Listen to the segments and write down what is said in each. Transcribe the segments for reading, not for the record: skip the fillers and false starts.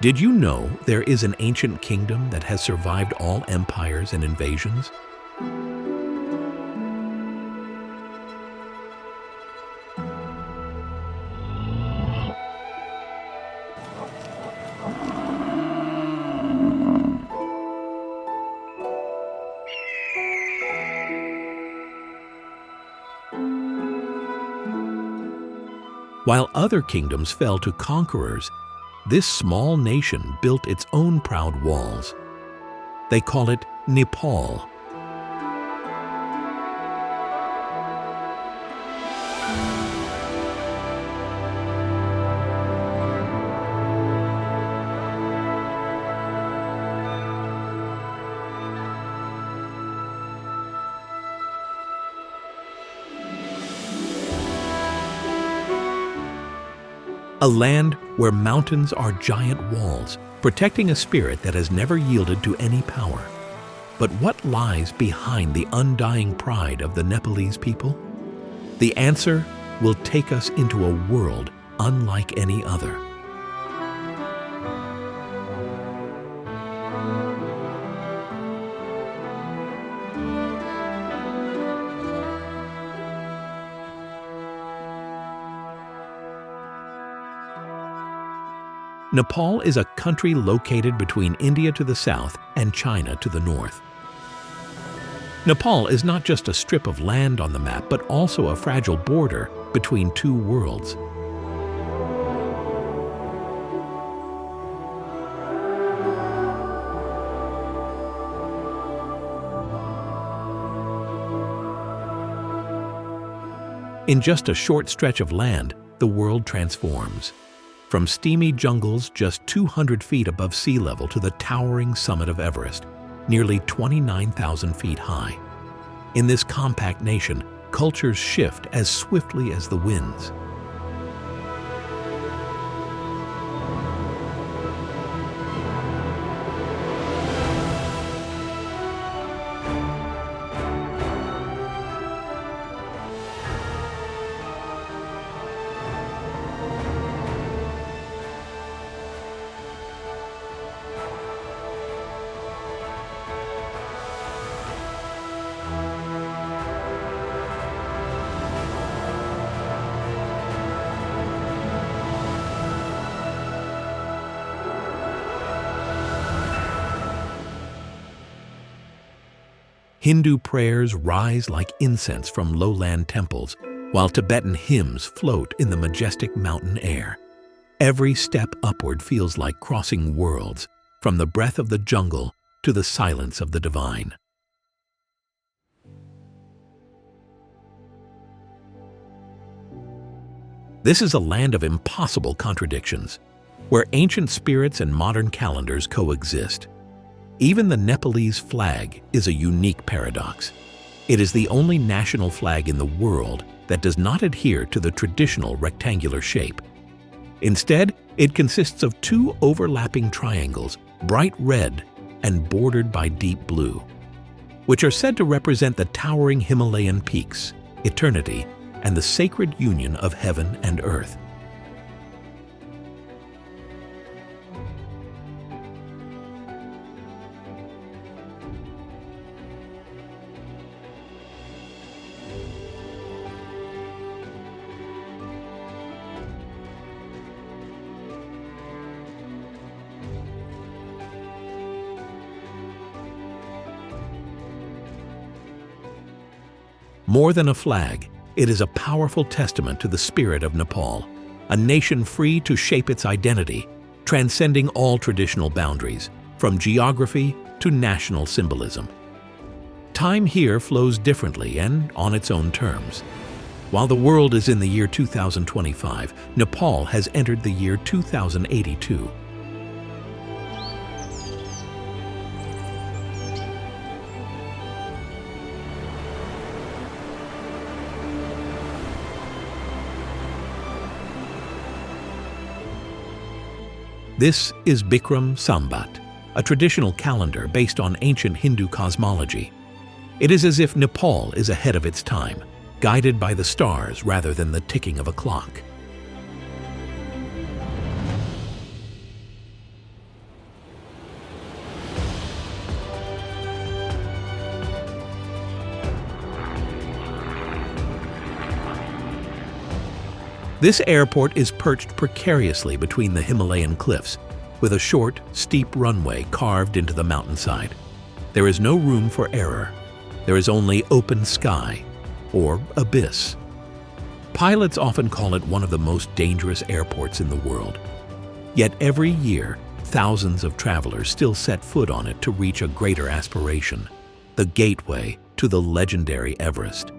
Did you know there is an ancient kingdom that has survived all empires and invasions? While other kingdoms fell to conquerors, this small nation built its own proud walls. They call it Nepal. A land where mountains are giant walls, protecting a spirit that has never yielded to any power. But what lies behind the undying pride of the Nepalese people? The answer will take us into a world unlike any other. Nepal is a country located between India to the south and China to the north. Nepal is not just a strip of land on the map, but also a fragile border between two worlds. In just a short stretch of land, the world transforms. From steamy jungles just 200 feet above sea level to the towering summit of Everest, nearly 29,000 feet high. In this compact nation, cultures shift as swiftly as the winds. Hindu prayers rise like incense from lowland temples, while Tibetan hymns float in the majestic mountain air. Every step upward feels like crossing worlds, from the breath of the jungle to the silence of the divine. This is a land of impossible contradictions, where ancient spirits and modern calendars coexist. Even the Nepalese flag is a unique paradox. It is the only national flag in the world that does not adhere to the traditional rectangular shape. Instead, it consists of two overlapping triangles, bright red and bordered by deep blue, which are said to represent the towering Himalayan peaks, eternity, and the sacred union of heaven and earth. More than a flag, it is a powerful testament to the spirit of Nepal, a nation free to shape its identity, transcending all traditional boundaries, from geography to national symbolism. Time here flows differently and on its own terms. While the world is in the year 2025, Nepal has entered the year 2082. This is Bikram Sambat, a traditional calendar based on ancient Hindu cosmology. It is as if Nepal is ahead of its time, guided by the stars rather than the ticking of a clock. This airport is perched precariously between the Himalayan cliffs, with a short, steep runway carved into the mountainside. There is no room for error. There is only open sky, or abyss. Pilots often call it one of the most dangerous airports in the world. Yet every year, thousands of travelers still set foot on it to reach a greater aspiration, the gateway to the legendary Everest.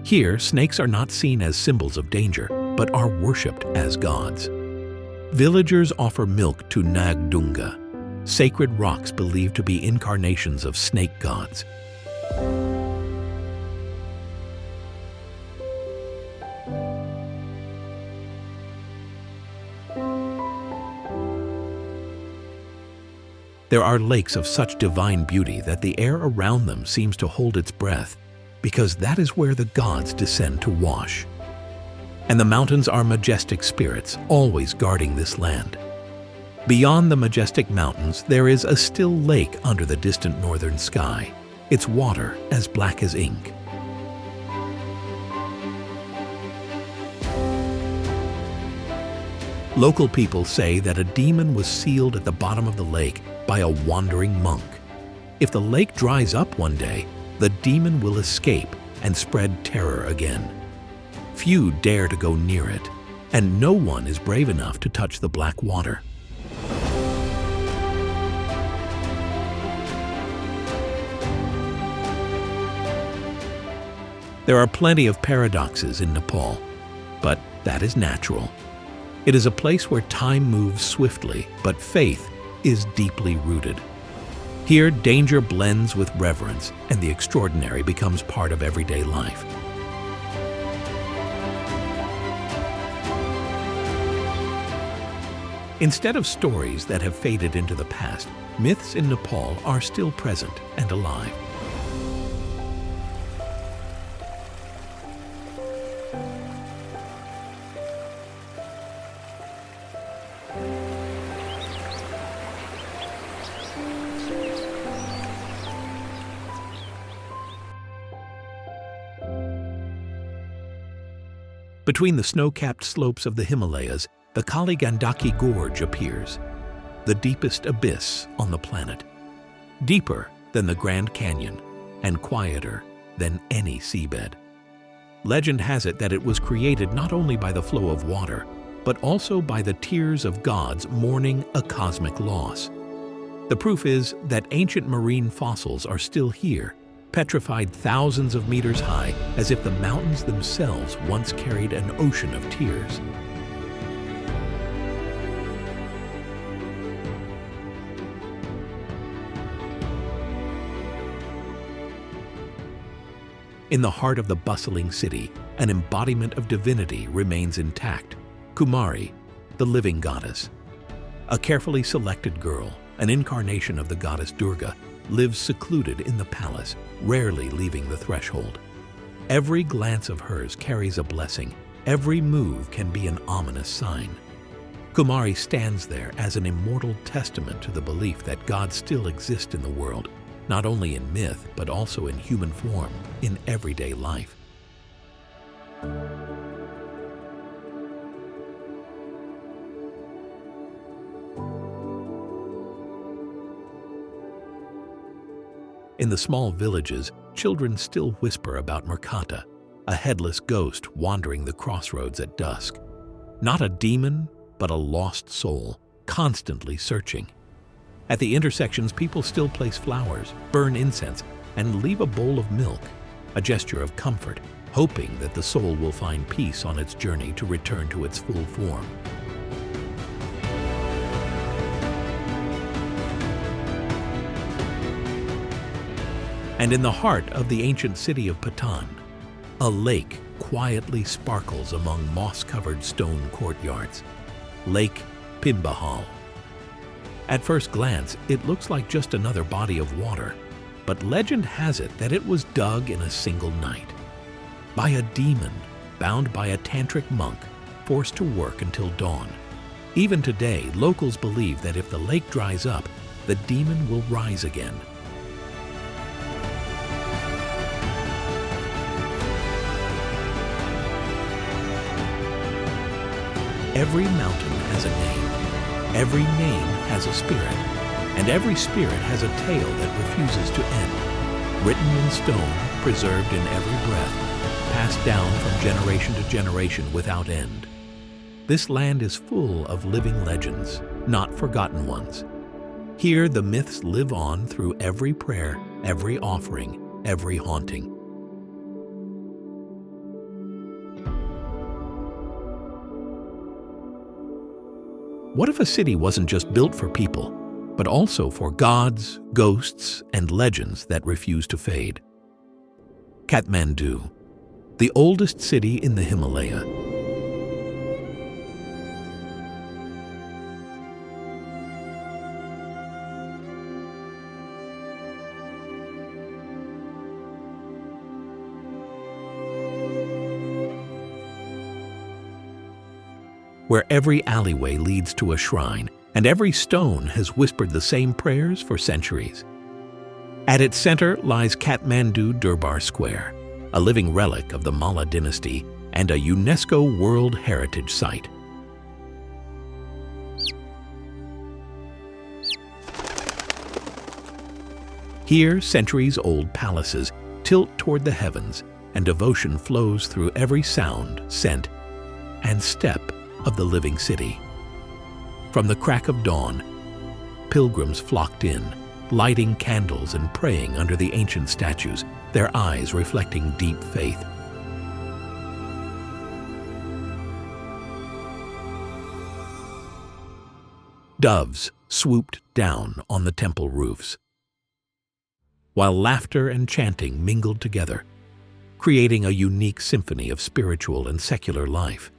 Here, snakes are not seen as symbols of danger, but are worshipped as gods. Villagers offer milk to Nagdunga, sacred rocks believed to be incarnations of snake gods. There are lakes of such divine beauty that the air around them seems to hold its breath, because that is where the gods descend to wash. And the mountains are majestic spirits, always guarding this land. Beyond the majestic mountains, there is a still lake under the distant northern sky, its water as black as ink. Local people say that a demon was sealed at the bottom of the lake by a wandering monk. If the lake dries up one day, the demon will escape and spread terror again. Few dare to go near it, and no one is brave enough to touch the black water. There are plenty of paradoxes in Nepal, but that is natural. It is a place where time moves swiftly, but faith is deeply rooted. Here, danger blends with reverence, and the extraordinary becomes part of everyday life. Instead of stories that have faded into the past, myths in Nepal are still present and alive. Between the snow-capped slopes of the Himalayas, the Kali Gandaki Gorge appears, the deepest abyss on the planet. Deeper than the Grand Canyon and quieter than any seabed. Legend has it that it was created not only by the flow of water, but also by the tears of gods mourning a cosmic loss. The proof is that ancient marine fossils are still here, petrified thousands of meters high, as if the mountains themselves once carried an ocean of tears. In the heart of the bustling city, an embodiment of divinity remains intact, Kumari, the living goddess. A carefully selected girl, an incarnation of the goddess Durga, lives secluded in the palace, rarely leaving the threshold. Every glance of hers carries a blessing. Every move can be an ominous sign. Kumari stands there as an immortal testament to the belief that gods still exist in the world, not only in myth, but also in human form, in everyday life. In the small villages, children still whisper about Merkata, a headless ghost wandering the crossroads at dusk. Not a demon, but a lost soul, constantly searching. At the intersections, people still place flowers, burn incense, and leave a bowl of milk, a gesture of comfort, hoping that the soul will find peace on its journey to return to its full form. And in the heart of the ancient city of Patan, a lake quietly sparkles among moss-covered stone courtyards. Lake Pimbahal. At first glance, it looks like just another body of water. but legend has it that it was dug in a single night by a demon bound by a tantric monk forced to work until dawn. Even today, locals believe that if the lake dries up, the demon will rise again. Every mountain has a name, every name has a spirit, and every spirit has a tale that refuses to end, written in stone, preserved in every breath, passed down from generation to generation without end. This land is full of living legends, not forgotten ones. Here the myths live on through every prayer, every offering, every haunting. What if a city wasn't just built for people, but also for gods, ghosts, and legends that refuse to fade? Kathmandu, the oldest city in the Himalaya. Where every alleyway leads to a shrine, and every stone has whispered the same prayers for centuries. At its center lies Kathmandu Durbar Square, a living relic of the Malla dynasty and a UNESCO World Heritage Site. Here, centuries-old palaces tilt toward the heavens, and devotion flows through every sound, scent, and step of the living city. From the crack of dawn, pilgrims flocked in, lighting candles and praying under the ancient statues, their eyes reflecting deep faith. Doves swooped down on the temple roofs, while laughter and chanting mingled together, creating a unique symphony of spiritual and secular life.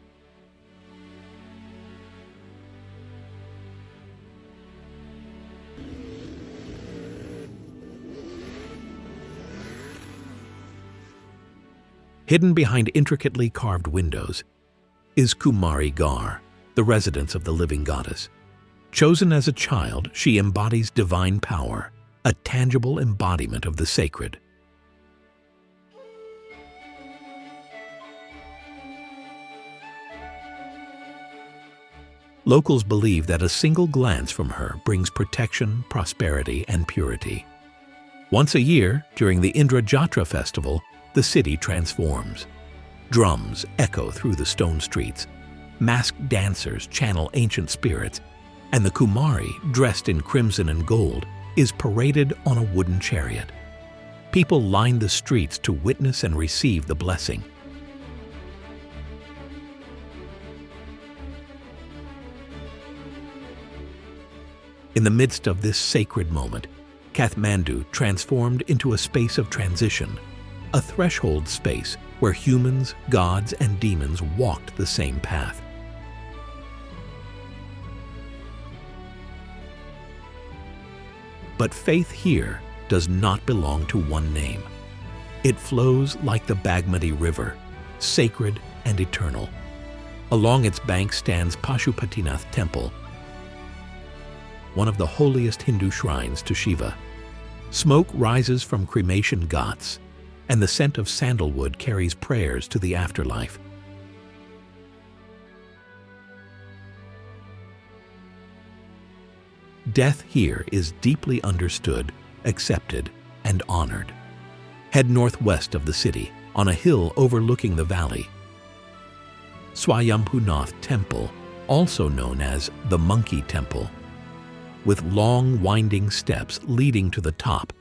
Hidden behind intricately carved windows is Kumari Gar, the residence of the living goddess. Chosen as a child, she embodies divine power, a tangible embodiment of the sacred. Locals believe that a single glance from her brings protection, prosperity, and purity. Once a year, during the Indra Jatra festival, the city transforms. Drums echo through the stone streets, masked dancers channel ancient spirits, and the Kumari, dressed in crimson and gold, is paraded on a wooden chariot. People line the streets to witness and receive the blessing. In the midst of this sacred moment, Kathmandu transformed into a space of transition, a threshold space where humans, gods, and demons walked the same path. But faith here does not belong to one name. It flows like the Bagmati River, sacred and eternal. Along its banks stands Pashupatinath Temple, one of the holiest Hindu shrines to Shiva. Smoke rises from cremation ghats, and the scent of sandalwood carries prayers to the afterlife. Death here is deeply understood, accepted, and honored. Head northwest of the city, on a hill overlooking the valley. Swayambhunath Temple, also known as the Monkey Temple, with long winding steps leading to the top,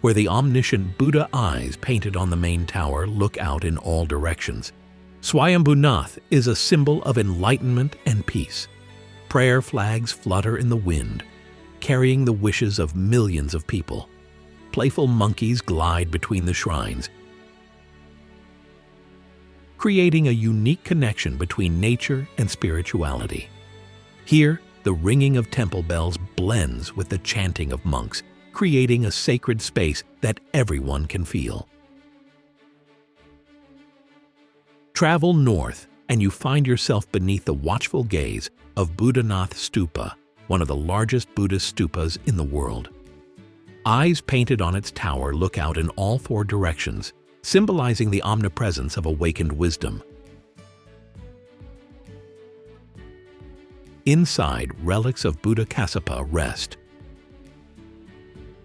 where the omniscient Buddha eyes painted on the main tower look out in all directions. Swayambhunath is a symbol of enlightenment and peace. Prayer flags flutter in the wind, carrying the wishes of millions of people. Playful monkeys glide between the shrines, creating a unique connection between nature and spirituality. Here, the ringing of temple bells blends with the chanting of monks, creating a sacred space that everyone can feel. Travel north, and you find yourself beneath the watchful gaze of Muktinath Stupa, one of the largest Buddhist stupas in the world. Eyes painted on its tower look out in all four directions, symbolizing the omnipresence of awakened wisdom. Inside, relics of Buddha Kassapa rest,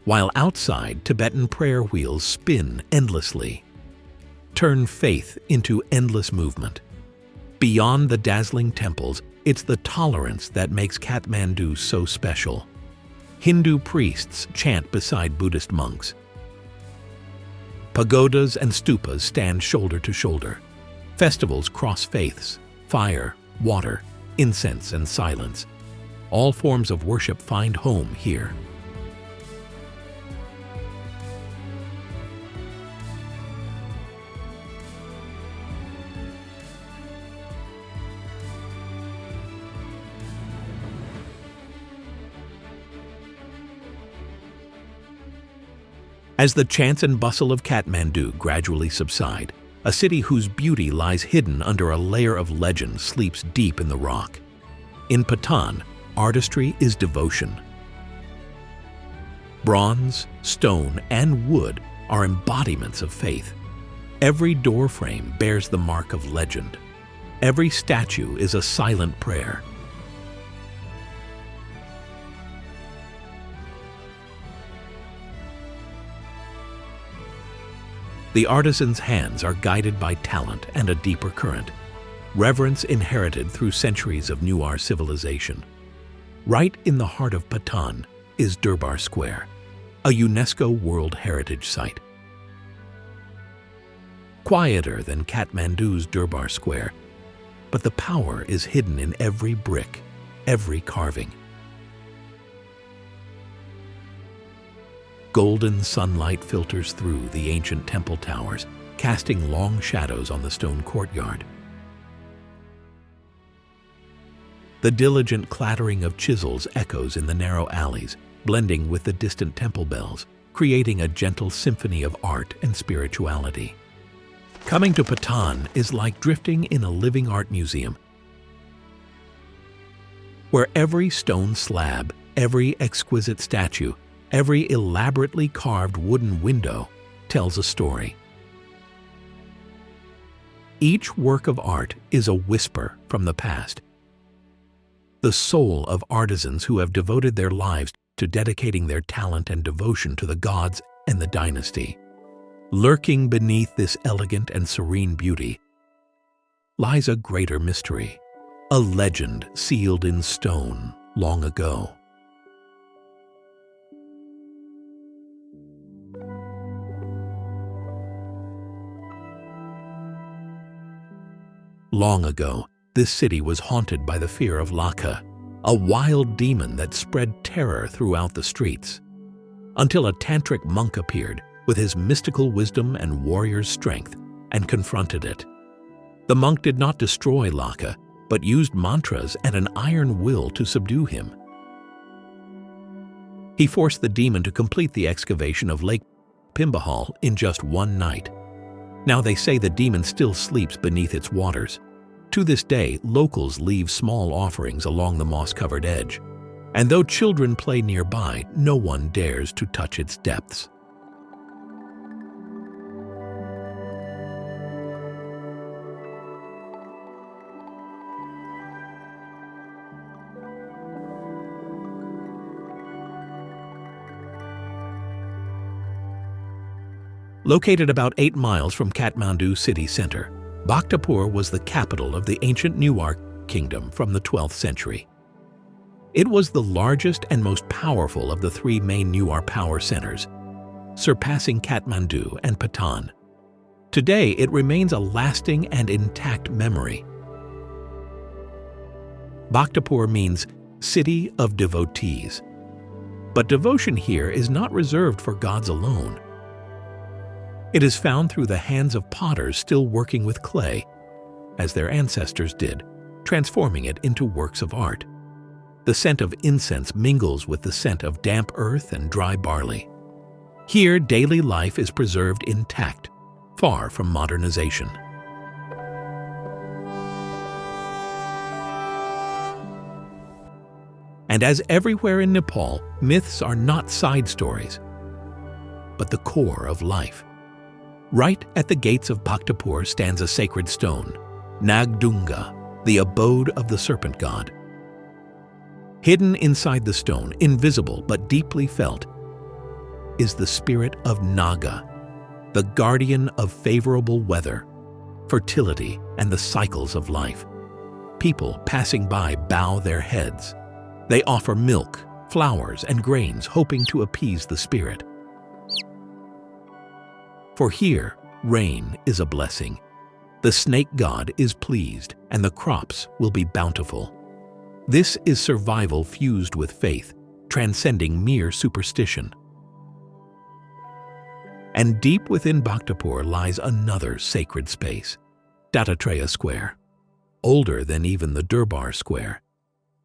while outside, Tibetan prayer wheels spin endlessly. Turn faith into endless movement. Beyond the dazzling temples, it's the tolerance that makes Kathmandu so special. Hindu priests chant beside Buddhist monks. Pagodas and stupas stand shoulder to shoulder. Festivals cross faiths: fire, water, incense, and silence. All forms of worship find home here. As the chants and bustle of Kathmandu gradually subside, a city whose beauty lies hidden under a layer of legend sleeps deep in the rock. In Patan, artistry is devotion. Bronze, stone, and wood are embodiments of faith. Every doorframe bears the mark of legend. Every statue is a silent prayer. The artisan's hands are guided by talent and a deeper current, reverence inherited through centuries of Newar civilization. Right in the heart of Patan is Durbar Square, a UNESCO World Heritage Site. Quieter than Kathmandu's Durbar Square, but the power is hidden in every brick, every carving. Golden sunlight filters through the ancient temple towers, casting long shadows on the stone courtyard. The diligent clattering of chisels echoes in the narrow alleys, blending with the distant temple bells, creating a gentle symphony of art and spirituality. Coming to Patan is like drifting in a living art museum, where every stone slab, every exquisite statue, every elaborately carved wooden window tells a story. Each work of art is a whisper from the past, the soul of artisans who have devoted their lives to dedicating their talent and devotion to the gods and the dynasty. Lurking beneath this elegant and serene beauty lies a greater mystery, a legend sealed in stone long ago. Long ago, this city was haunted by the fear of Laka, a wild demon that spread terror throughout the streets, until a tantric monk appeared with his mystical wisdom and warrior's strength and confronted it. The monk did not destroy Laka, but used mantras and an iron will to subdue him. He forced the demon to complete the excavation of Lake Pimbahal in just one night. Now they say the demon still sleeps beneath its waters. To this day, locals leave small offerings along the moss-covered edge, and though children play nearby, no one dares to touch its depths. Located about 8 miles from Kathmandu city center, Bhaktapur was the capital of the ancient Newar kingdom from the 12th century. It was the largest and most powerful of the 3 main Newar power centers, surpassing Kathmandu and Patan. Today, it remains a lasting and intact memory. Bhaktapur means city of devotees. But devotion here is not reserved for gods alone. It is found through the hands of potters still working with clay, as their ancestors did, transforming it into works of art. The scent of incense mingles with the scent of damp earth and dry barley. Here, daily life is preserved intact, far from modernization. And as everywhere in Nepal, myths are not side stories, but the core of life. Right at the gates of Bhaktapur stands a sacred stone, Nagdunga, the abode of the serpent god. Hidden inside the stone, invisible but deeply felt, is the spirit of Naga, the guardian of favorable weather, fertility, and the cycles of life. People passing by bow their heads. They offer milk, flowers, and grains, hoping to appease the spirit. For here, rain is a blessing. The snake god is pleased, and the crops will be bountiful. This is survival fused with faith, transcending mere superstition. And deep within Bhaktapur lies another sacred space, Dattatreya Square, older than even the Durbar Square.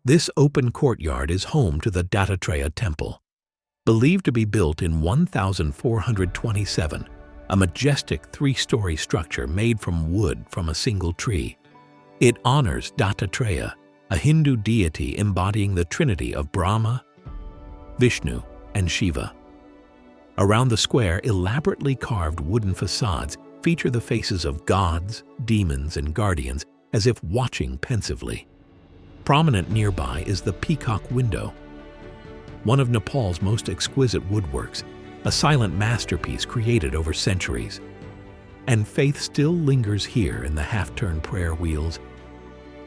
This open courtyard is home to the Dattatreya Temple, believed to be built in 1427, a majestic three-story structure made from wood from a single tree. It honors Dattatreya, a Hindu deity embodying the trinity of Brahma, Vishnu, and Shiva. Around the square, elaborately carved wooden facades feature the faces of gods, demons, and guardians as if watching pensively. Prominent nearby is the Peacock Window, one of Nepal's most exquisite woodworks, a silent masterpiece created over centuries. And faith still lingers here in the half-turned prayer wheels,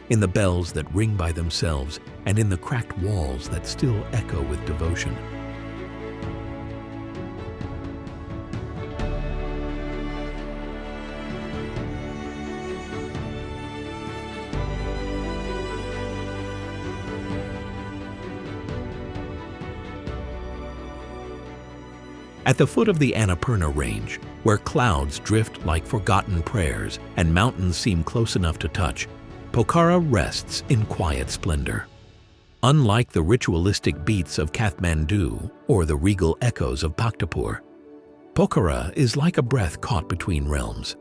in the bells that ring by themselves, and in the cracked walls that still echo with devotion. At the foot of the Annapurna range, where clouds drift like forgotten prayers and mountains seem close enough to touch, Pokhara rests in quiet splendor. Unlike the ritualistic beats of Kathmandu or the regal echoes of Bhaktapur, Pokhara is like a breath caught between realms,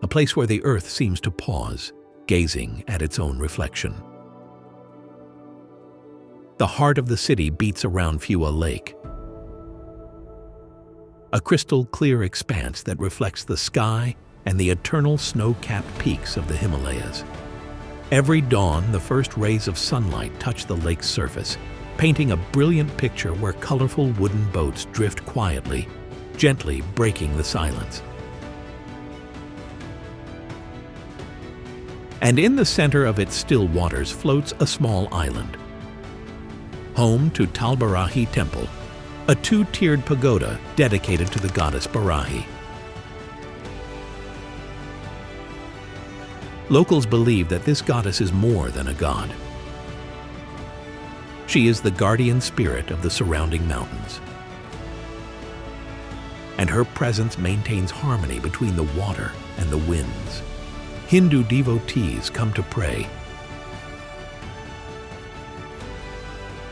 a place where the earth seems to pause, gazing at its own reflection. The heart of the city beats around Phua Lake, a crystal-clear expanse that reflects the sky and the eternal snow-capped peaks of the Himalayas. Every dawn, the first rays of sunlight touch the lake's surface, painting a brilliant picture where colorful wooden boats drift quietly, gently breaking the silence. And in the center of its still waters floats a small island, home to Talbarahi Temple, a two-tiered pagoda dedicated to the goddess Barahi. Locals believe that this goddess is more than a god. She is the guardian spirit of the surrounding mountains, and her presence maintains harmony between the water and the winds. Hindu devotees come to pray,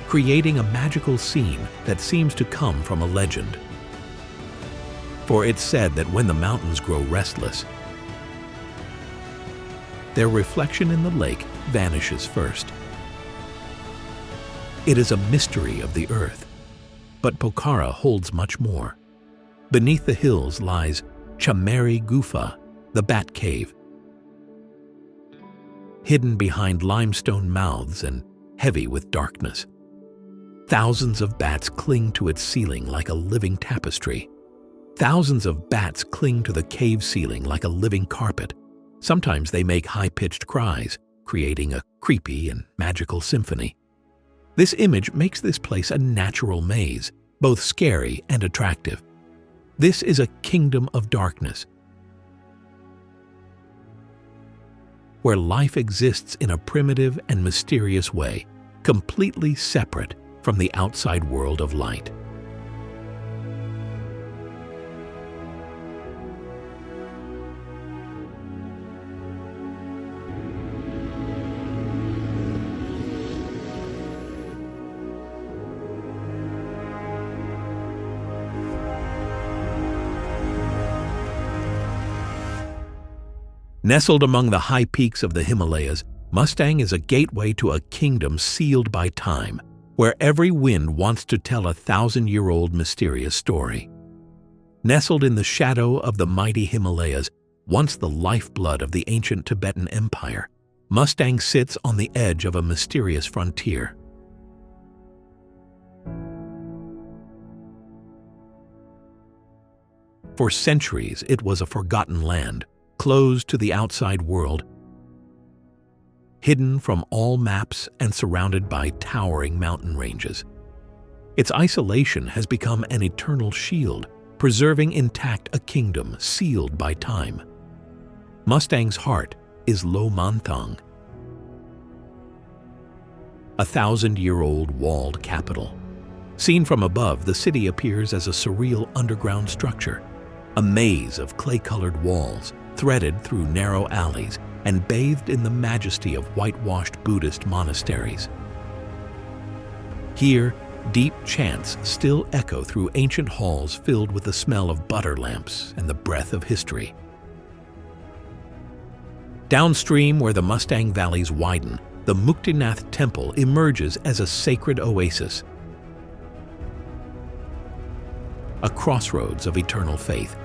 creating a magical scene that seems to come from a legend. For it's said that when the mountains grow restless, their reflection in the lake vanishes first. It is a mystery of the earth, but Pokhara holds much more. Beneath the hills lies Chameri Gufa, the Bat Cave, hidden behind limestone mouths and heavy with darkness. Thousands of bats cling to its ceiling like a living tapestry. Thousands of bats cling to the cave ceiling like a living carpet. Sometimes they make high-pitched cries, creating a creepy and magical symphony. This image makes this place a natural maze, both scary and attractive. This is a kingdom of darkness, where life exists in a primitive and mysterious way, completely separate from the outside world of light. Nestled among the high peaks of the Himalayas, Mustang is a gateway to a kingdom sealed by time, where every wind wants to tell a 1,000-year-old mysterious story. Nestled in the shadow of the mighty Himalayas, once the lifeblood of the ancient Tibetan Empire, Mustang sits on the edge of a mysterious frontier. For centuries, it was a forgotten land, closed to the outside world, hidden from all maps and surrounded by towering mountain ranges. Its isolation has become an eternal shield, preserving intact a kingdom sealed by time. Mustang's heart is Lo Manthang, a 1,000-year-old walled capital. Seen from above, the city appears as a surreal underground structure, a maze of clay-colored walls, threaded through narrow alleys and bathed in the majesty of whitewashed Buddhist monasteries. Here, deep chants still echo through ancient halls filled with the smell of butter lamps and the breath of history. Downstream, where the Mustang valleys widen, the Muktinath temple emerges as a sacred oasis, a crossroads of eternal faith.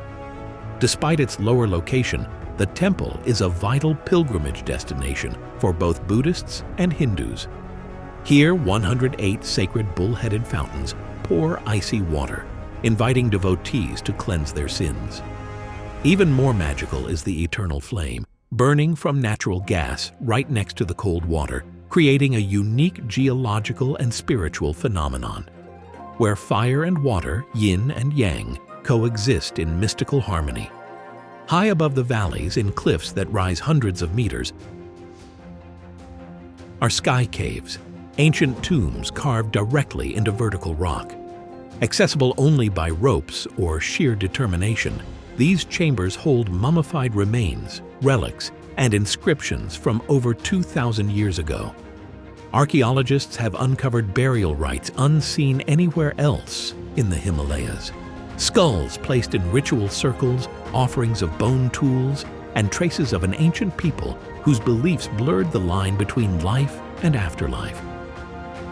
Despite its lower location, the temple is a vital pilgrimage destination for both Buddhists and Hindus. Here, 108 sacred bull-headed fountains pour icy water, inviting devotees to cleanse their sins. Even more magical is the eternal flame, burning from natural gas right next to the cold water, creating a unique geological and spiritual phenomenon, where fire and water, yin and yang, coexist in mystical harmony. High above the valleys, in cliffs that rise hundreds of meters, are sky caves, ancient tombs carved directly into vertical rock. Accessible only by ropes or sheer determination, these chambers hold mummified remains, relics, and inscriptions from over 2,000 years ago. Archaeologists have uncovered burial rites unseen anywhere else in the Himalayas. Skulls placed in ritual circles, offerings of bone tools, and traces of an ancient people whose beliefs blurred the line between life and afterlife.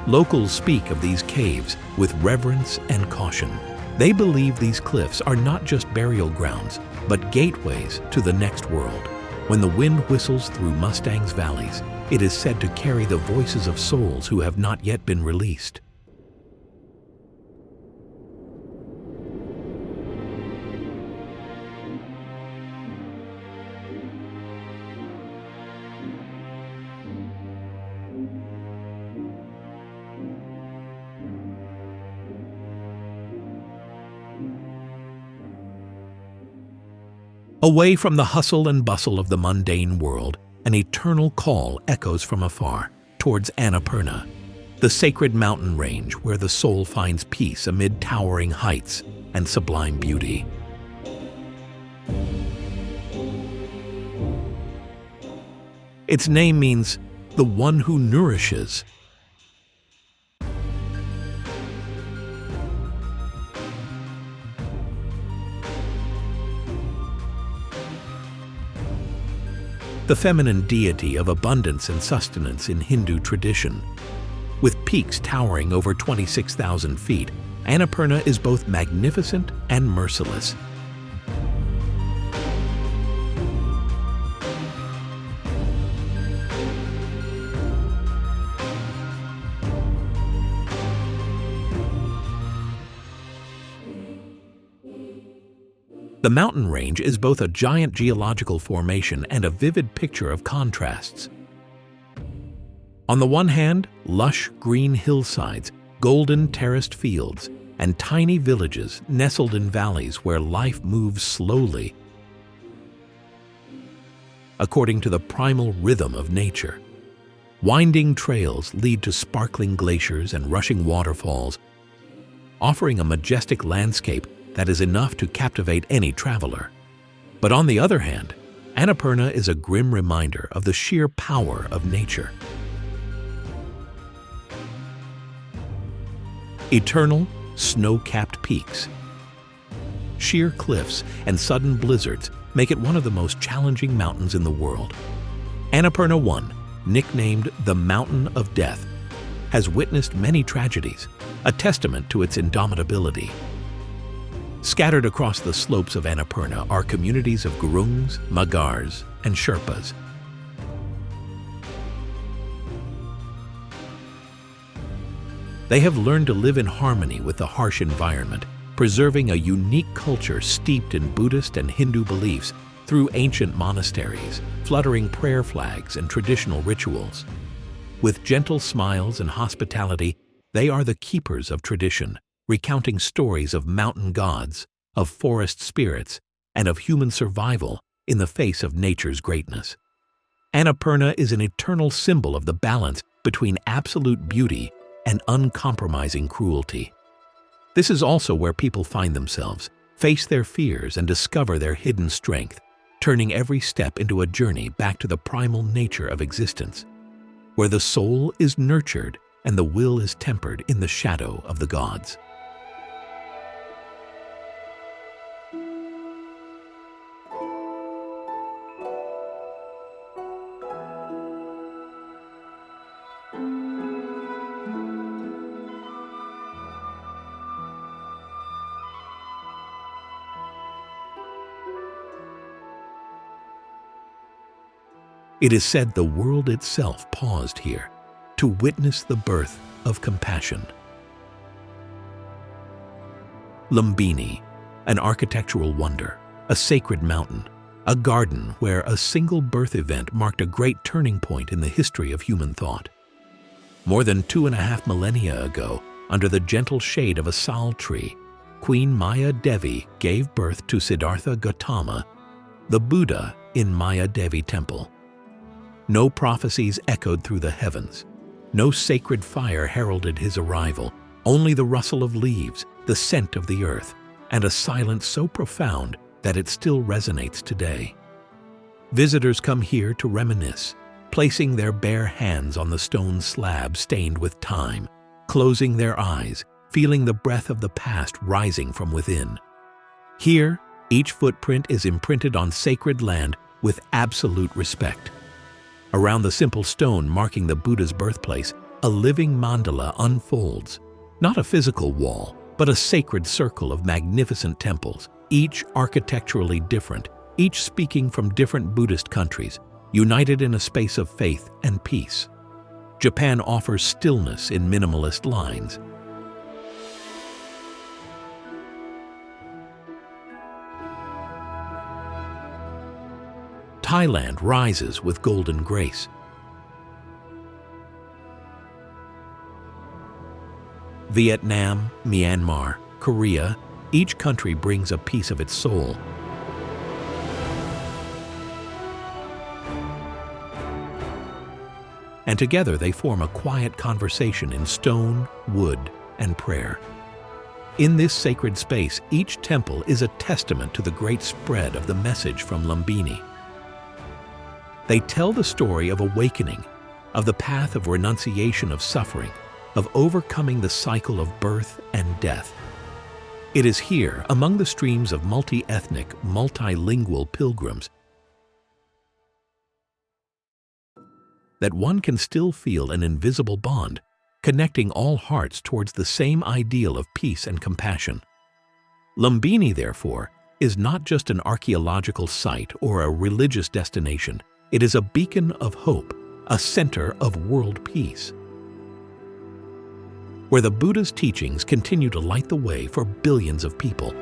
Locals speak of these caves with reverence and caution. They believe these cliffs are not just burial grounds, but gateways to the next world. When the wind whistles through Mustang's valleys, it is said to carry the voices of souls who have not yet been released. Away from the hustle and bustle of the mundane world, an eternal call echoes from afar, towards Annapurna, the sacred mountain range where the soul finds peace amid towering heights and sublime beauty. Its name means the one who nourishes. The feminine deity of abundance and sustenance in Hindu tradition. With peaks towering over 26,000 feet, Annapurna is both magnificent and merciless. The mountain range is both a giant geological formation and a vivid picture of contrasts. On the one hand, lush green hillsides, golden terraced fields, and tiny villages nestled in valleys where life moves slowly, according to the primal rhythm of nature. Winding trails lead to sparkling glaciers and rushing waterfalls, offering a majestic landscape that is enough to captivate any traveler. But on the other hand, Annapurna is a grim reminder of the sheer power of nature. Eternal, snow-capped peaks, sheer cliffs, and sudden blizzards make it one of the most challenging mountains in the world. Annapurna 1, nicknamed the Mountain of Death, has witnessed many tragedies, a testament to its indomitability. Scattered across the slopes of Annapurna are communities of Gurungs, Magars, and Sherpas. They have learned to live in harmony with the harsh environment, preserving a unique culture steeped in Buddhist and Hindu beliefs through ancient monasteries, fluttering prayer flags, and traditional rituals. With gentle smiles and hospitality, they are the keepers of tradition, recounting stories of mountain gods, of forest spirits, and of human survival in the face of nature's greatness. Annapurna is an eternal symbol of the balance between absolute beauty and uncompromising cruelty. This is also where people find themselves, face their fears, and discover their hidden strength, turning every step into a journey back to the primal nature of existence, where the soul is nurtured and the will is tempered in the shadow of the gods. It is said the world itself paused here to witness the birth of compassion. Lumbini, an architectural wonder, a sacred mountain, a garden where a single birth event marked a great turning point in the history of human thought. More than 2.5 millennia ago, under the gentle shade of a sal tree, Queen Maya Devi gave birth to Siddhartha Gautama, the Buddha in Maya Devi Temple. No prophecies echoed through the heavens. No sacred fire heralded his arrival, only the rustle of leaves, the scent of the earth, and a silence so profound that it still resonates today. Visitors come here to reminisce, placing their bare hands on the stone slab stained with time, closing their eyes, feeling the breath of the past rising from within. Here, each footprint is imprinted on sacred land with absolute respect. Around the simple stone marking the Buddha's birthplace, a living mandala unfolds, not a physical wall, but a sacred circle of magnificent temples, each architecturally different, each speaking from different Buddhist countries, united in a space of faith and peace. Japan offers stillness in minimalist lines. Thailand rises with golden grace. Vietnam, Myanmar, Korea, each country brings a piece of its soul. And together they form a quiet conversation in stone, wood, and prayer. In this sacred space, each temple is a testament to the great spread of the message from Lumbini. They tell the story of awakening, of the path of renunciation of suffering, of overcoming the cycle of birth and death. It is here, among the streams of multi-ethnic, multilingual pilgrims, that one can still feel an invisible bond, connecting all hearts towards the same ideal of peace and compassion. Lumbini, therefore, is not just an archaeological site or a religious destination. It is a beacon of hope, a center of world peace, where the Buddha's teachings continue to light the way for billions of people.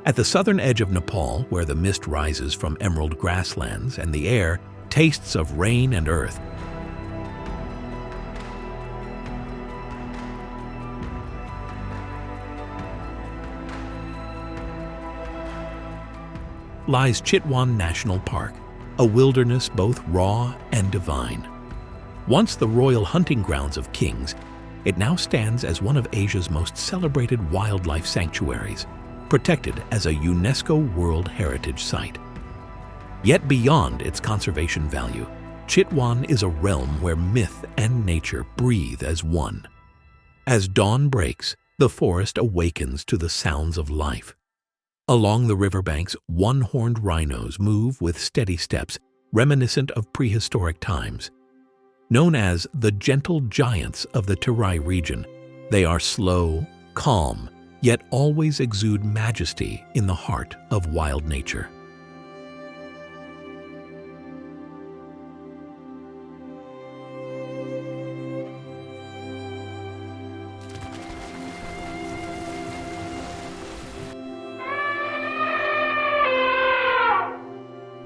At the southern edge of Nepal, where the mist rises from emerald grasslands and the air tastes of rain and earth, lies Chitwan National Park, a wilderness both raw and divine. Once the royal hunting grounds of kings, it now stands as one of Asia's most celebrated wildlife sanctuaries, protected as a UNESCO World Heritage Site. Yet beyond its conservation value, Chitwan is a realm where myth and nature breathe as one. As dawn breaks, the forest awakens to the sounds of life. Along the riverbanks, one-horned rhinos move with steady steps reminiscent of prehistoric times. Known as the gentle giants of the Terai region, they are slow, calm, yet always exude majesty in the heart of wild nature.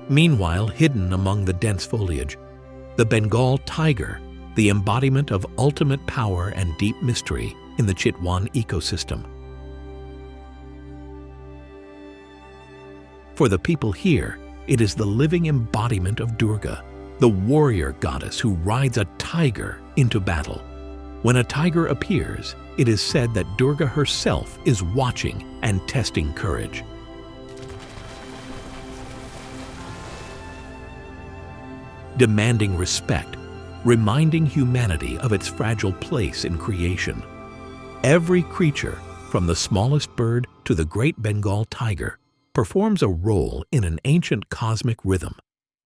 Meanwhile, hidden among the dense foliage, the Bengal tiger, the embodiment of ultimate power and deep mystery in the Chitwan ecosystem. For the people here, it is the living embodiment of Durga, the warrior goddess who rides a tiger into battle. When a tiger appears, it is said that Durga herself is watching and testing courage. Demanding respect, reminding humanity of its fragile place in creation. Every creature, from the smallest bird to the great Bengal tiger, performs a role in an ancient cosmic rhythm,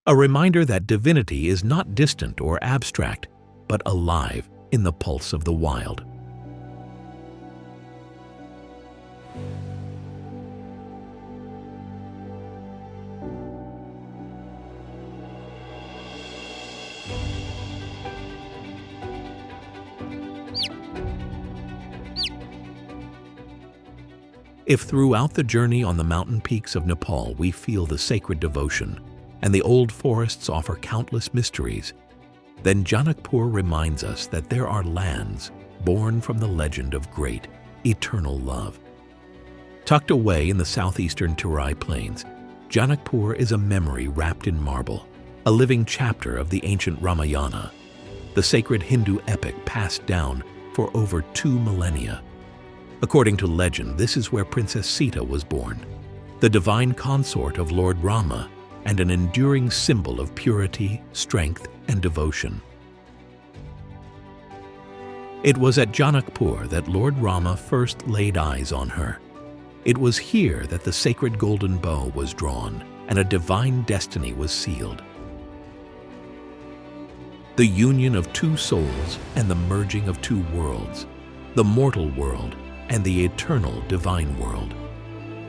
a reminder that divinity is not distant or abstract, but alive in the pulse of the wild. If throughout the journey on the mountain peaks of Nepal we feel the sacred devotion and the old forests offer countless mysteries, then Janakpur reminds us that there are lands born from the legend of great, eternal love. Tucked away in the southeastern Terai Plains, Janakpur is a memory wrapped in marble, a living chapter of the ancient Ramayana, the sacred Hindu epic passed down for over 2 millennia. According to legend, this is where Princess Sita was born, the divine consort of Lord Rama and an enduring symbol of purity, strength, and devotion. It was at Janakpur that Lord Rama first laid eyes on her. It was here that the sacred golden bow was drawn and a divine destiny was sealed. The union of 2 souls and the merging of 2 worlds, the mortal world and the eternal divine world.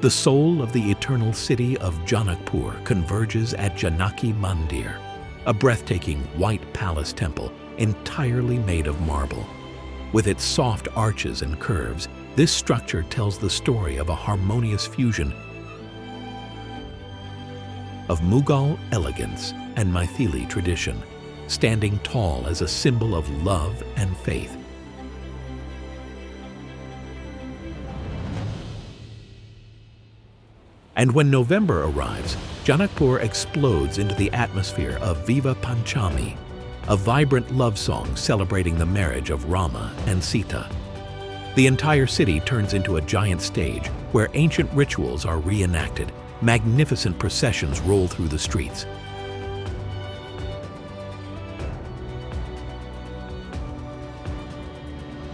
The soul of the eternal city of Janakpur converges at Janaki Mandir, a breathtaking white palace temple entirely made of marble. With its soft arches and curves, this structure tells the story of a harmonious fusion of Mughal elegance and Maithili tradition, standing tall as a symbol of love and faith. And when November arrives, Janakpur explodes into the atmosphere of Viva Panchami, a vibrant love song celebrating the marriage of Rama and Sita. The entire city turns into a giant stage where ancient rituals are reenacted. Magnificent processions roll through the streets.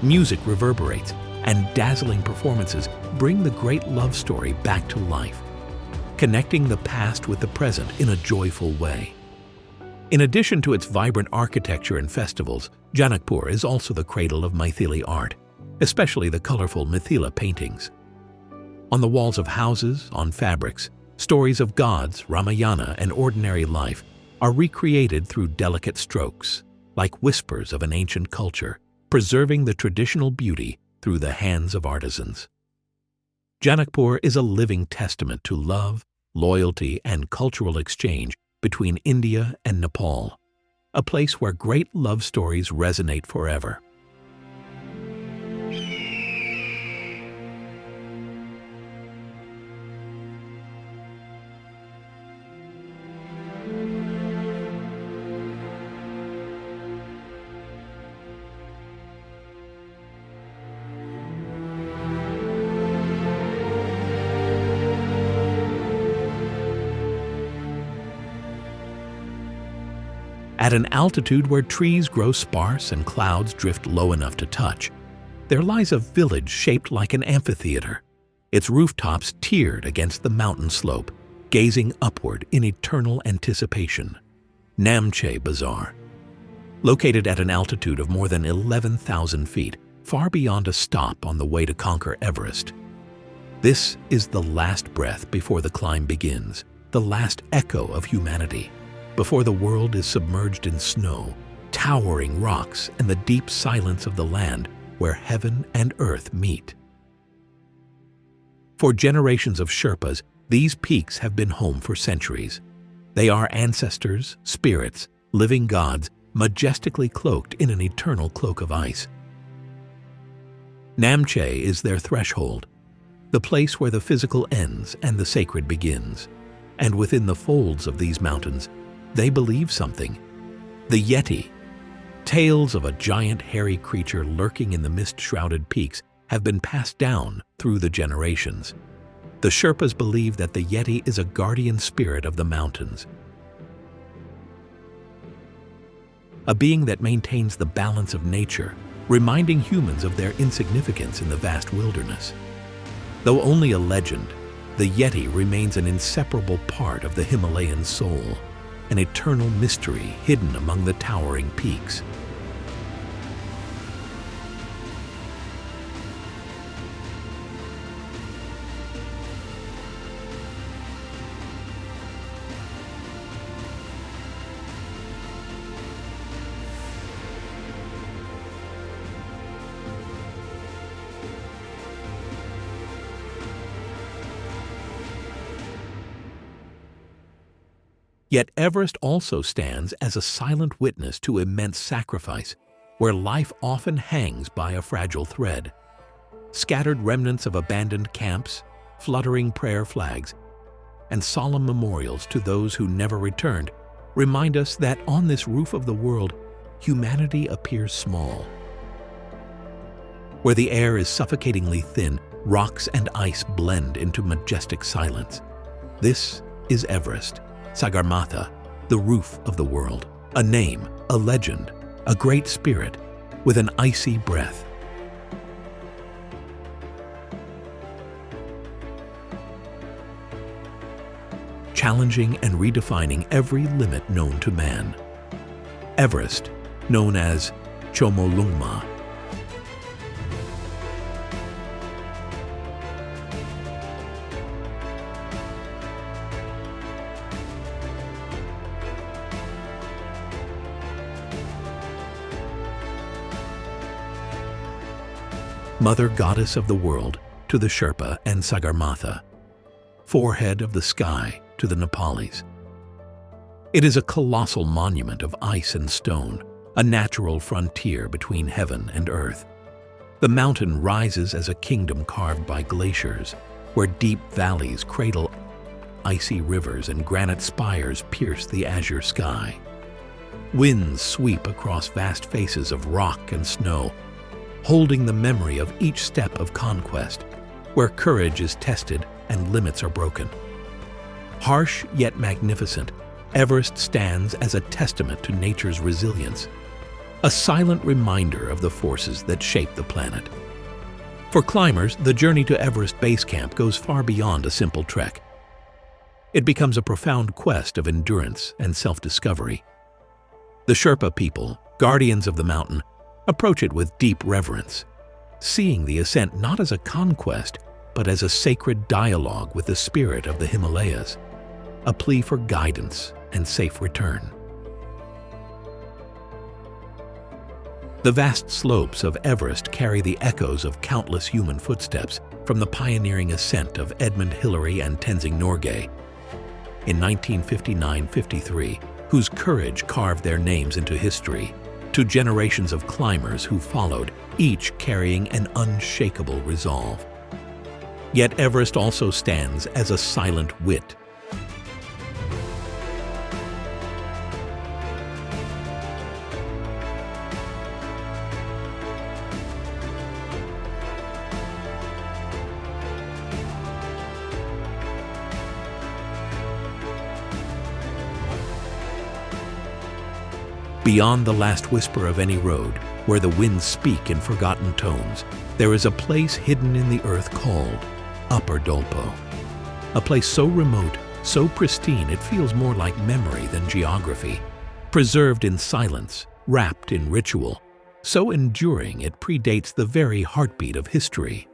Music reverberates, and dazzling performances bring the great love story back to life, connecting the past with the present in a joyful way. In addition to its vibrant architecture and festivals, Janakpur is also the cradle of Maithili art, especially the colorful Mithila paintings. On the walls of houses, on fabrics, stories of gods, Ramayana, and ordinary life are recreated through delicate strokes, like whispers of an ancient culture, preserving the traditional beauty through the hands of artisans. Janakpur is a living testament to love, loyalty, and cultural exchange between India and Nepal, a place where great love stories resonate forever. At an altitude where trees grow sparse and clouds drift low enough to touch, there lies a village shaped like an amphitheater, its rooftops tiered against the mountain slope, gazing upward in eternal anticipation. Namche Bazaar. Located at an altitude of more than 11,000 feet, far beyond a stop on the way to conquer Everest. This is the last breath before the climb begins, the last echo of humanity, before the world is submerged in snow, towering rocks, and the deep silence of the land where heaven and earth meet. For generations of Sherpas, these peaks have been home for centuries. They are ancestors, spirits, living gods, majestically cloaked in an eternal cloak of ice. Namche is their threshold, the place where the physical ends and the sacred begins. And within the folds of these mountains, they believe something. The Yeti. Tales of a giant hairy creature lurking in the mist-shrouded peaks have been passed down through the generations. The Sherpas believe that the Yeti is a guardian spirit of the mountains, a being that maintains the balance of nature, reminding humans of their insignificance in the vast wilderness. Though only a legend, the Yeti remains an inseparable part of the Himalayan soul, an eternal mystery hidden among the towering peaks. Yet Everest also stands as a silent witness to immense sacrifice, where life often hangs by a fragile thread. Scattered remnants of abandoned camps, fluttering prayer flags, and solemn memorials to those who never returned remind us that on this roof of the world, humanity appears small. Where the air is suffocatingly thin, rocks and ice blend into majestic silence. This is Everest. Sagarmatha, the roof of the world, a name, a legend, a great spirit with an icy breath. Challenging and redefining every limit known to man. Everest, known as Chomolungma. Mother Goddess of the world to the Sherpa and Sagarmatha, forehead of the sky to the Nepalis. It is a colossal monument of ice and stone, a natural frontier between heaven and earth. The mountain rises as a kingdom carved by glaciers, where deep valleys cradle icy rivers and granite spires pierce the azure sky. Winds sweep across vast faces of rock and snow, holding the memory of each step of conquest, where courage is tested and limits are broken. Harsh yet magnificent, Everest stands as a testament to nature's resilience, a silent reminder of the forces that shape the planet. For climbers, the journey to Everest Base Camp goes far beyond a simple trek. It becomes a profound quest of endurance and self-discovery. The Sherpa people, guardians of the mountain, approach it with deep reverence, seeing the ascent not as a conquest, but as a sacred dialogue with the spirit of the Himalayas, a plea for guidance and safe return. The vast slopes of Everest carry the echoes of countless human footsteps from the pioneering ascent of Edmund Hillary and Tenzing Norgay in 1959-53, whose courage carved their names into history, to generations of climbers who followed, each carrying an unshakable resolve. Yet Everest also stands as a silent wit. Beyond the last whisper of any road, where the winds speak in forgotten tones, there is a place hidden in the earth called Upper Dolpo. A place so remote, so pristine it feels more like memory than geography. Preserved in silence, wrapped in ritual, so enduring it predates the very heartbeat of history.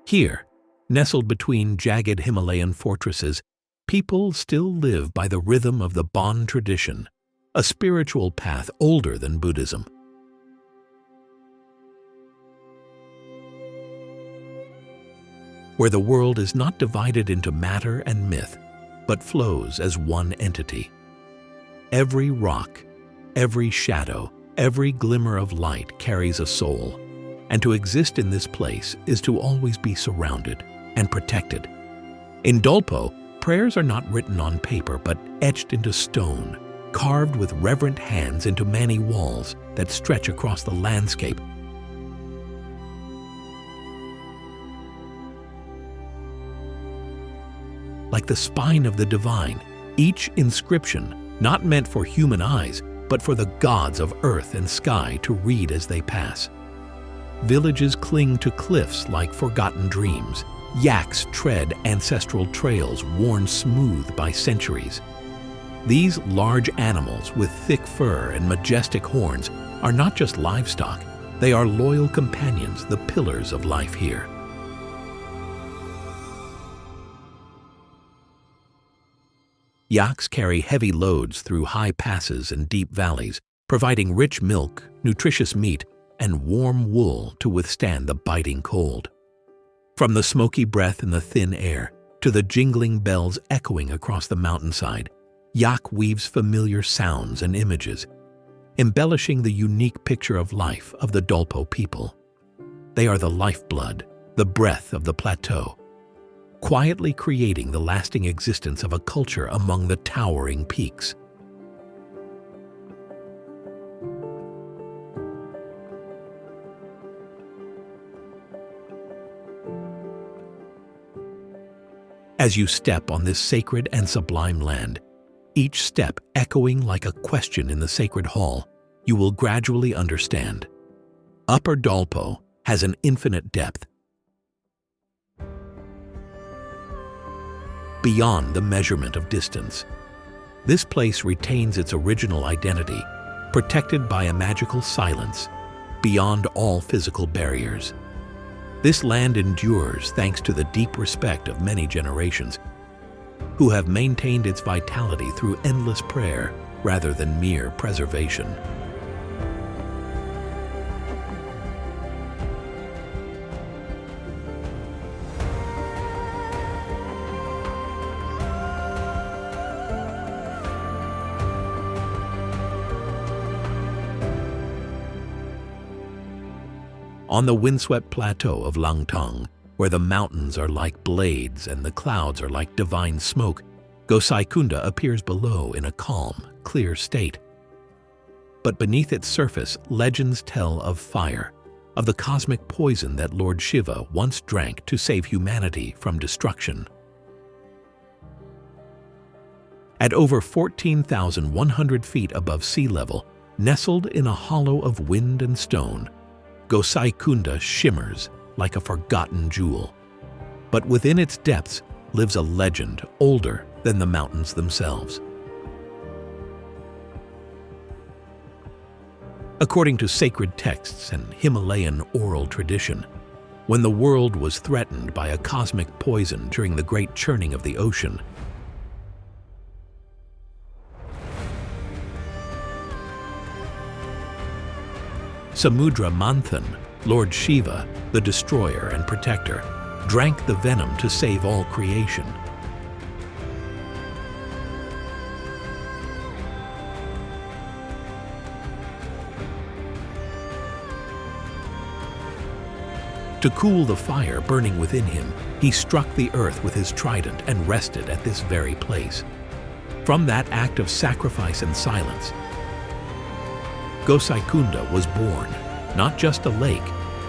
Here, nestled between jagged Himalayan fortresses, people still live by the rhythm of the Bon tradition, a spiritual path older than Buddhism. Where the world is not divided into matter and myth, but flows as one entity. Every rock, every shadow, every glimmer of light carries a soul, and to exist in this place is to always be surrounded and protected. In Dolpo, prayers are not written on paper but etched into stone, carved with reverent hands into many walls that stretch across the landscape. Like the spine of the divine, each inscription not meant for human eyes, but for the gods of earth and sky to read as they pass. Villages cling to cliffs like forgotten dreams. Yaks tread ancestral trails worn smooth by centuries. These large animals with thick fur and majestic horns are not just livestock, they are loyal companions, the pillars of life here. Yaks carry heavy loads through high passes and deep valleys, providing rich milk, nutritious meat, and warm wool to withstand the biting cold. From the smoky breath in the thin air to the jingling bells echoing across the mountainside, yak weaves familiar sounds and images, embellishing the unique picture of life of the Dolpo people. They are the lifeblood, the breath of the plateau, quietly creating the lasting existence of a culture among the towering peaks. As you step on this sacred and sublime land, each step echoing like a question in the sacred hall, you will gradually understand. Upper Dolpo has an infinite depth, beyond the measurement of distance. This place retains its original identity, protected by a magical silence, beyond all physical barriers. This land endures thanks to the deep respect of many generations, who have maintained its vitality through endless prayer rather than mere preservation. On the windswept plateau of Langtang, where the mountains are like blades and the clouds are like divine smoke, Gosaikunda appears below in a calm, clear state. But beneath its surface, legends tell of fire, of the cosmic poison that Lord Shiva once drank to save humanity from destruction. At over 14,100 feet above sea level, nestled in a hollow of wind and stone, Gosaikunda shimmers like a forgotten jewel. But within its depths lives a legend older than the mountains themselves. According to sacred texts and Himalayan oral tradition, when the world was threatened by a cosmic poison during the great churning of the ocean, Samudra Manthan, Lord Shiva, the destroyer and protector, drank the venom to save all creation. To cool the fire burning within him, he struck the earth with his trident and rested at this very place. From that act of sacrifice and silence, Gosaikunda was born, not just a lake,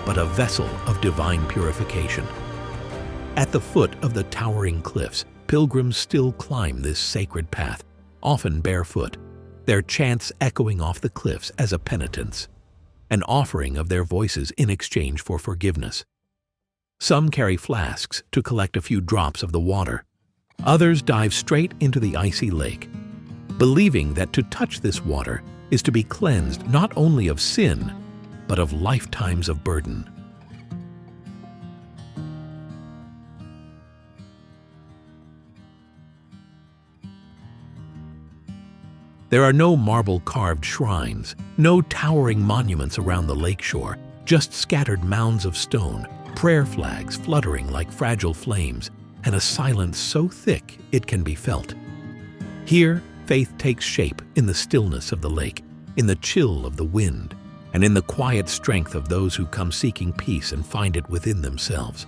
but a vessel of divine purification. At the foot of the towering cliffs, pilgrims still climb this sacred path, often barefoot, their chants echoing off the cliffs as a penitence, an offering of their voices in exchange for forgiveness. Some carry flasks to collect a few drops of the water. Others dive straight into the icy lake, believing that to touch this water is to be cleansed not only of sin, but of lifetimes of burden. There are no marble-carved shrines, no towering monuments around the lakeshore, just scattered mounds of stone, prayer flags fluttering like fragile flames, and a silence so thick it can be felt. Here, faith takes shape in the stillness of the lake, in the chill of the wind, and in the quiet strength of those who come seeking peace and find it within themselves.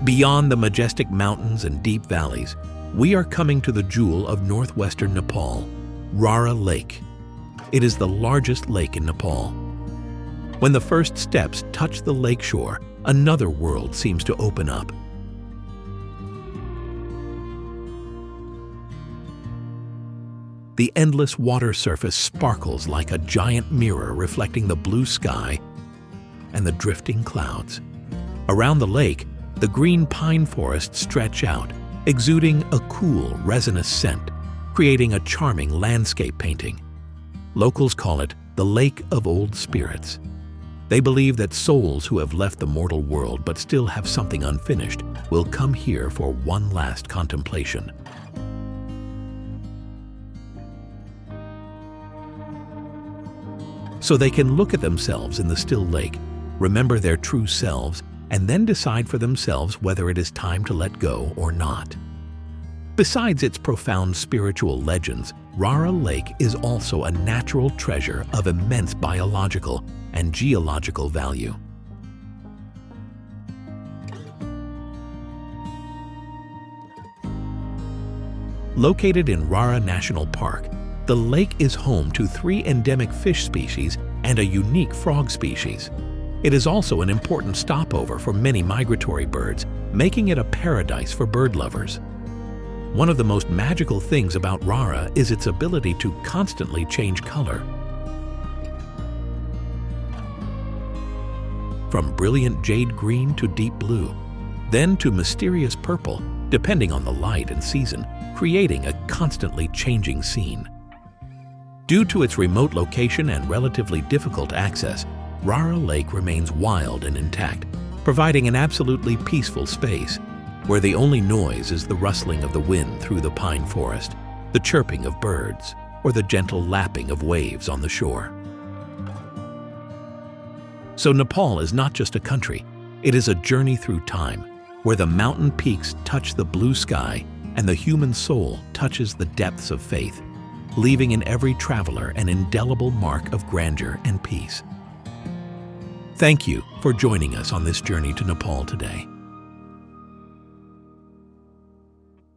Beyond the majestic mountains and deep valleys, we are coming to the jewel of northwestern Nepal, Rara Lake. It is the largest lake in Nepal. When the first steps touch the lakeshore, another world seems to open up. The endless water surface sparkles like a giant mirror reflecting the blue sky and the drifting clouds. Around the lake, the green pine forests stretch out, exuding a cool, resinous scent, creating a charming landscape painting. Locals call it the Lake of Old Spirits. They believe that souls who have left the mortal world but still have something unfinished will come here for one last contemplation. So they can look at themselves in the still lake, remember their true selves, and then decide for themselves whether it is time to let go or not. Besides its profound spiritual legends, Rara Lake is also a natural treasure of immense biological and geological value. Located in Rara National Park, the lake is home to 3 endemic fish species and a unique frog species. It is also an important stopover for many migratory birds, making it a paradise for bird lovers. One of the most magical things about Rara is its ability to constantly change color. From brilliant jade green to deep blue, then to mysterious purple, depending on the light and season, creating a constantly changing scene. Due to its remote location and relatively difficult access, Rara Lake remains wild and intact, providing an absolutely peaceful space, where the only noise is the rustling of the wind through the pine forest, the chirping of birds, or the gentle lapping of waves on the shore. So Nepal is not just a country, it is a journey through time, where the mountain peaks touch the blue sky and the human soul touches the depths of faith, leaving in every traveler an indelible mark of grandeur and peace. Thank you for joining us on this journey to Nepal today.